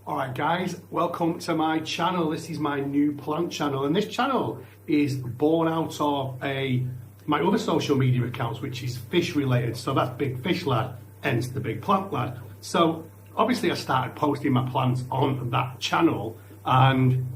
Alright guys, welcome to my channel. This is my new plant channel, and this channel is born out of my other social media accounts, which is fish related. So that's Big Fish Lad, hence the Big Plant Lad. So obviously I started posting my plants on that channel and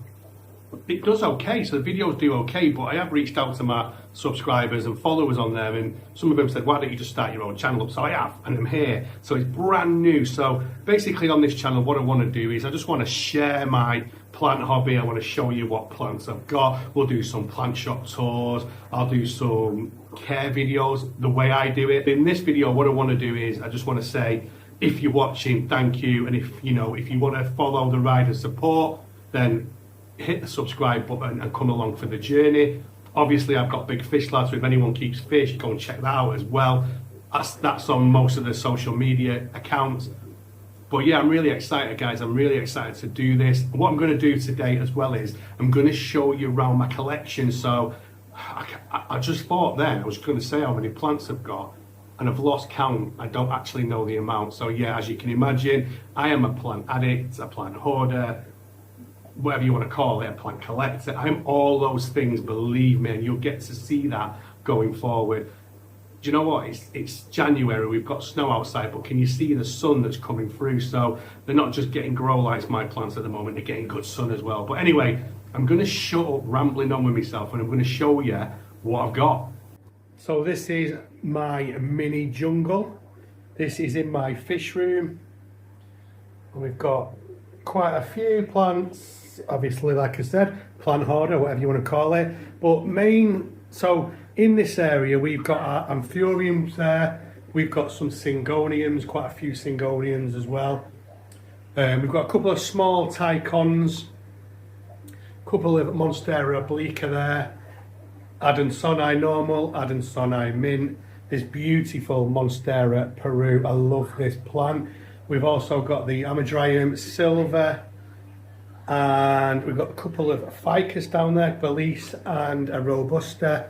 it does okay, so the videos do okay, but I have reached out to my subscribers and followers on there, and some of them said, why don't you just start your own channel up? So I have, and I'm here. So it's brand new. So basically on this channel, what I want to do is I just want to share my plant hobby. I want to show you what plants I've got. We'll do some plant shop tours. I'll do some care videos, the way I do it. In this video, what I want to do is I just want to say, if you're watching, thank you. And if you want to follow the ride and support, then hit the subscribe button and come along for the journey. Obviously I've got Big Fish Lad, so if anyone keeps fish, go and check that out as well. That's on most of the social media accounts. But yeah, I'm really excited guys, I'm really excited to do this. What I'm going to do today as well is I'm going to show you around my collection. So I just thought then I was going to say how many plants I've got, and I've lost count. I don't actually know the amount. So yeah, as you can imagine, I am a plant addict, a plant hoarder, whatever you want to call it, a plant collector. I'm all those things, believe me, and you'll get to see that going forward. Do you know what? It's January, we've got snow outside, but can you see the sun that's coming through? So they're not just getting grow lights, my plants at the moment, they're getting good sun as well. But anyway, I'm going to shut up rambling on with myself and I'm going to show you what I've got. So this is my mini jungle. This is in my fish room. And we've got quite a few plants. Obviously, like I said, plant hoarder, whatever you want to call it. But so in this area, we've got our anthuriums there. We've got some syngoniums, quite a few syngoniums as well. We've got a couple of small ticons, a couple of Monstera obliqua there. Adansonii normal, Adansonii mint. This beautiful Monstera Peru. I love this plant. We've also got the Amadryum silver, and we've got a couple of ficus down there, Belize and a Robusta.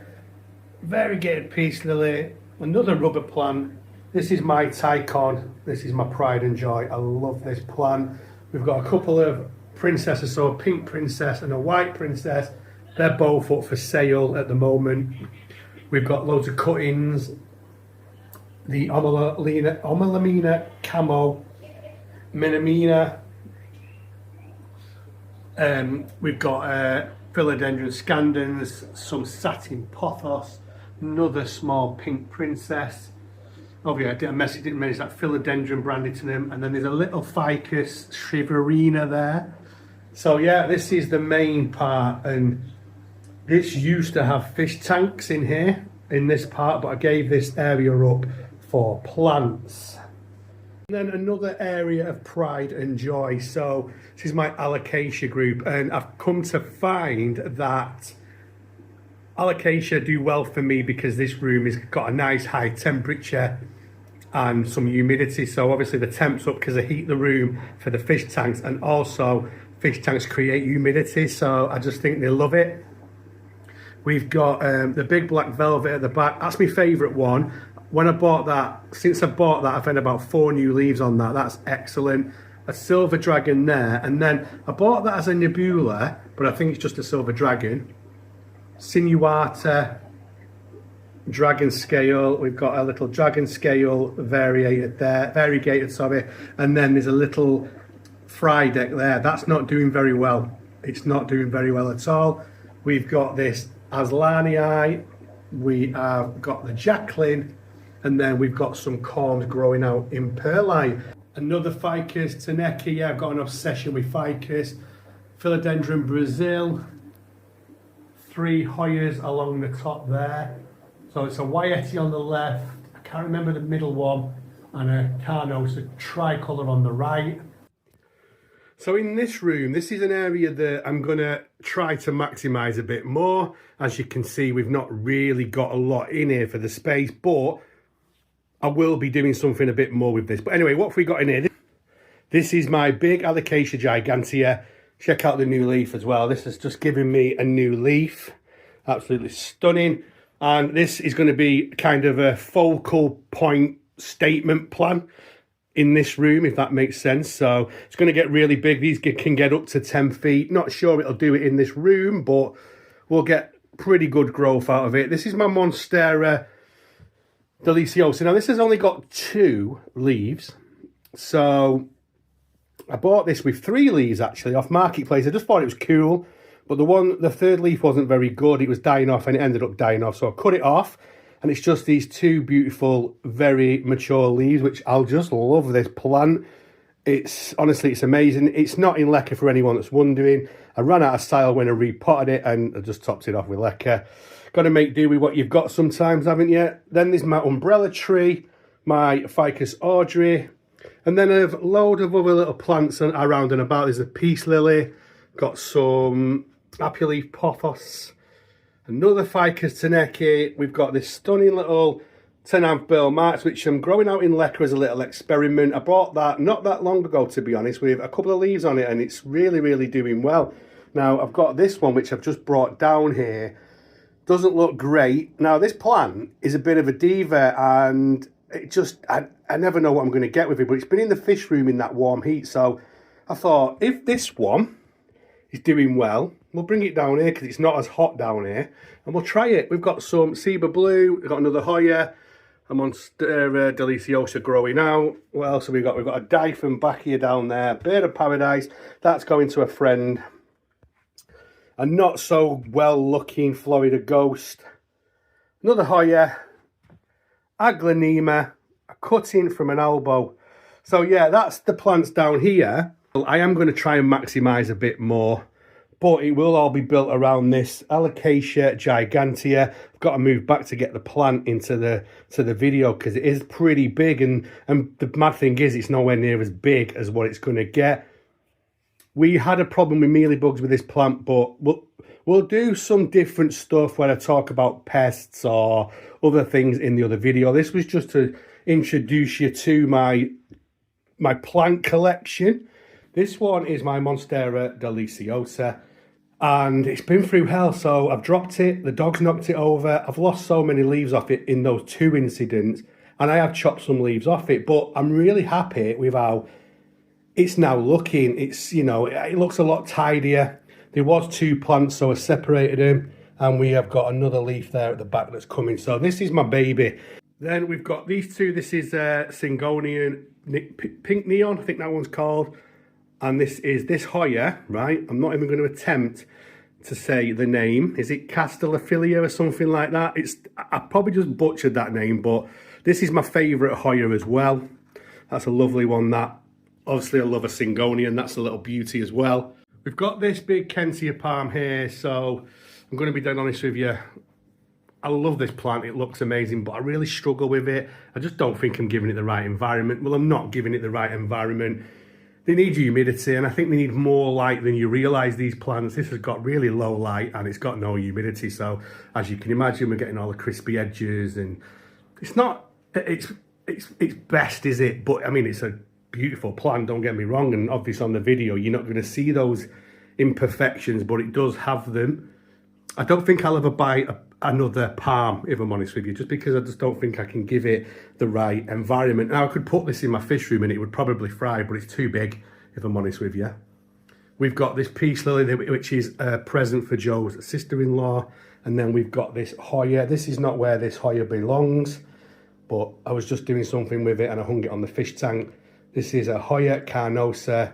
Variegated peace lily, another rubber plant. This is my Ticon. This is my pride and joy. I love this plant. We've got a couple of princesses, so a pink princess and a white princess. They're both up for sale at the moment. We've got loads of cuttings. The Omelamina Camo, Minamina. We've got Philodendron Scandens, some Satin Pothos, another small pink princess. Oh yeah, didn't mention that Philodendron Branditonum, and then there's a little Ficus Shiverina there. So yeah, this is the main part, and this used to have fish tanks in here, in this part, but I gave this area up for plants. And then another area of pride and joy. So this is my Alocasia group, and I've come to find that Alocasia do well for me because this room has got a nice high temperature and some humidity. So obviously the temp's up because I heat the room for the fish tanks, and also fish tanks create humidity. So I just think they love it. We've got the big black velvet at the back. That's my favourite one. When I bought that, since I bought that, I've had about 4 new leaves on that. That's excellent. A silver dragon there. And then I bought that as a nebula, but I think it's just a silver dragon. Sinuata, dragon scale. We've got a little dragon scale variegated, sorry. And then there's a little Frydek there. That's not doing very well. It's not doing very well at all. We've got this Aslanii. We have got the Jacqueline. And then we've got some corms growing out in perlite. Another Ficus Taneki. Yeah, I've got an obsession with Ficus. Philodendron Brazil. 3 Hoyas along the top there. So it's a Wyeti on the left. I can't remember the middle one. And a Carnos, a tricolour on the right. So in this room, this is an area that I'm going to try to maximise a bit more. As you can see, we've not really got a lot in here for the space, but I will be doing something a bit more with this. But anyway, what have we got in here? This is my big Alocasia gigantea. Check out the new leaf as well. This has just given me a new leaf. Absolutely stunning. And this is going to be kind of a focal point statement plan. in this room, if that makes sense. So it's going to get really big. These can get up to 10 feet. Not sure it'll do it in this room, but we'll get pretty good growth out of it. This is my Monstera deliciosa. Now this has only got 2 leaves. So I bought this with 3 leaves actually off Marketplace. I just thought it was cool. But the third leaf wasn't very good. It was dying off and it ended up dying off. So I cut it off. And it's just these 2 beautiful, very mature leaves, which I'll just love this plant. Honestly, it's amazing. It's not in leca for anyone that's wondering. I ran out of style when I repotted it and I just topped it off with leca. Got to make do with what you've got sometimes, haven't you? Then there's my umbrella tree, my Ficus audrey, and then a load of other little plants around and about. There's a peace lily, got some happy leaf pothos, another Ficus teneke. We've got this stunning little Tenanth Burl Marks, which I'm growing out in leca as a little experiment. I bought that not that long ago, to be honest, with a couple of leaves on it, and it's really, really doing well. Now, I've got this one, which I've just brought down here. Doesn't look great. Now, this plant is a bit of a diva, and it just, I never know what I'm going to get with it, but it's been in the fish room in that warm heat, so I thought, if this one is doing well, we'll bring it down here, because it's not as hot down here, and we'll try it. We've got some Ceiba Blue, we've got another Hoya, a Monstera deliciosa growing out. What else have we got? We've got a Dyphon back here down there. Bird of Paradise. That's going to a friend. A not so well looking Florida Ghost. Another Hoya. Aglaonema. A cutting from an elbow. So yeah, that's the plants down here. I am going to try and maximise a bit more, but it will all be built around this Alocasia gigantea. I've got to move back to get the plant into the video, because it is pretty big, and the mad thing is it's nowhere near as big as what it's going to get. We had a problem with mealybugs with this plant, but we'll do some different stuff where I talk about pests or other things in the other video. This was just to introduce you to my plant collection. This one is my Monstera deliciosa, and it's been through hell. So I've dropped it, the dog's knocked it over, I've lost so many leaves off it in those 2 incidents, and I have chopped some leaves off it, but I'm really happy with how it's now looking. It's, you know, it looks a lot tidier. There was 2 plants, so I separated them, and we have got another leaf there at the back that's coming. So this is my baby. Then we've got these 2. This is Syngonian Pink Neon, I think that one's called. And this is this Hoya, right? I'm not even going to attempt to say the name. Is it Castellophilia or something like that? I probably just butchered that name, but this is my favourite Hoya as well. That's a lovely one, that. Obviously, I love a Syngonian. That's a little beauty as well. We've got this big Kentia palm here, so I'm going to be dead honest with you. I love this plant. It looks amazing, but I really struggle with it. I just don't think I'm giving it the right environment. Well, I'm not giving it the right environment. They need humidity, and I think they need more light than you realise, these plants. This has got really low light, and it's got no humidity. So, as you can imagine, we're getting all the crispy edges, and it's not, it's best, is it? But, I mean, it's a beautiful plant, don't get me wrong, and obviously on the video, you're not going to see those imperfections, but it does have them. I don't think I'll ever buy another palm, if I'm honest with you, just because I just don't think I can give it the right environment. Now, I could put this in my fish room and it would probably thrive, but it's too big, if I'm honest with you. We've got this peace lily, which is a present for Joe's sister-in-law, and then we've got this Hoya. This is not where this Hoya belongs, but I was just doing something with it and I hung it on the fish tank. This is a Hoya carnosa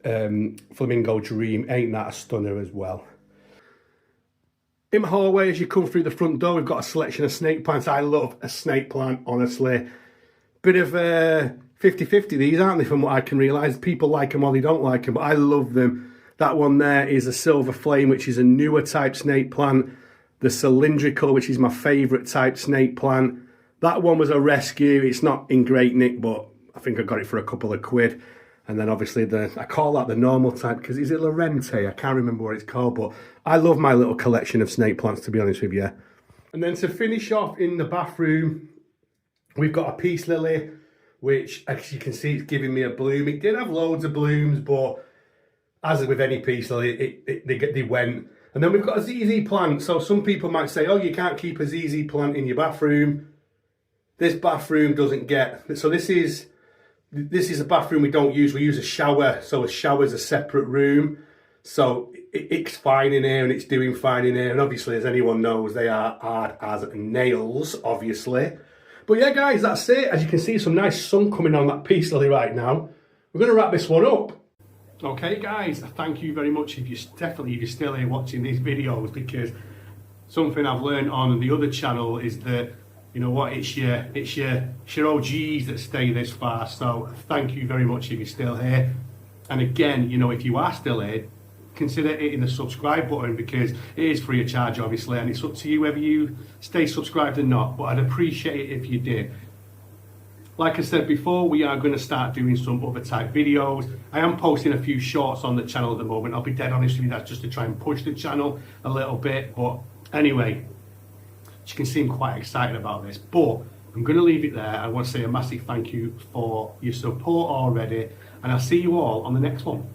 flamingo dream. Ain't that a stunner as well? In my hallway, as you come through the front door, we've got a selection of snake plants. I love a snake plant, honestly. Bit of 50-50 these, aren't they, from what I can realise? People like them or they don't like them, but I love them. That one there is a silver flame, which is a newer type snake plant. The cylindrical, which is my favourite type snake plant. That one was a rescue. It's not in great nick, but I think I got it for a couple of quid. And then obviously I call that the normal type, because is it Lorente? I can't remember what it's called, but I love my little collection of snake plants, to be honest with you. And then to finish off in the bathroom, we've got a peace lily, which, as you can see, it's giving me a bloom. It did have loads of blooms, but as with any peace lily, they went. And then we've got a ZZ plant. So some people might say, oh, you can't keep a ZZ plant in your bathroom. This bathroom doesn't get, so this is This is a bathroom we don't use. We use a shower, so a shower's a separate room. So it's fine in here and it's doing fine in here. And obviously, as anyone knows, they are hard as nails, obviously. But yeah, guys, that's it. As you can see, some nice sun coming on that peace lily right now. We're going to wrap this one up. Okay, guys, thank you very much if you're still here watching these videos, because something I've learned on the other channel is that, you know what, it's your OGs that stay this far. So thank you very much if you're still here. And again, you know, if you are still here, consider hitting the subscribe button, because it is free of charge, obviously, and it's up to you whether you stay subscribed or not, but I'd appreciate it if you did. Like I said before, we are going to start doing some other type videos. I am posting a few shorts on the channel at the moment. I'll be dead honest with you, that's just to try and push the channel a little bit. But anyway, as you can see, I'm quite excited about this. But I'm going to leave it there. I want to say a massive thank you for your support already, and I'll see you all on the next one.